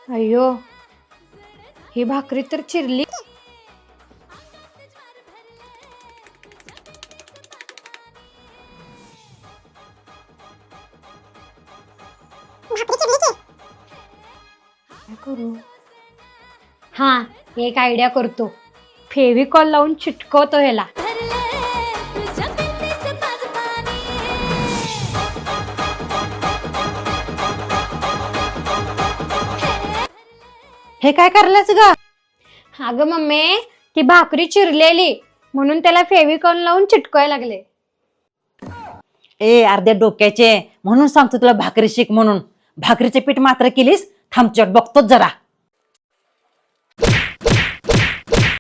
अय्यो, ही भाकरी तर चिरली. काय करू? हा, एक आयडिया करतो. फेविकॉल लावून चिटकवतो ह्याला. हे काय करलंस ग? अगं मम्मी, ती भाकरी चिरलेली म्हणून त्याला फेविकॉल लावून चिटकवायला लागले. ए अर्ध्या डोक्याचे, म्हणून सांगतो तुला भाकरी शिक म्हणून. भाकरीचे पीठ मात्र केलीस, थांबचट बघतोच जरा.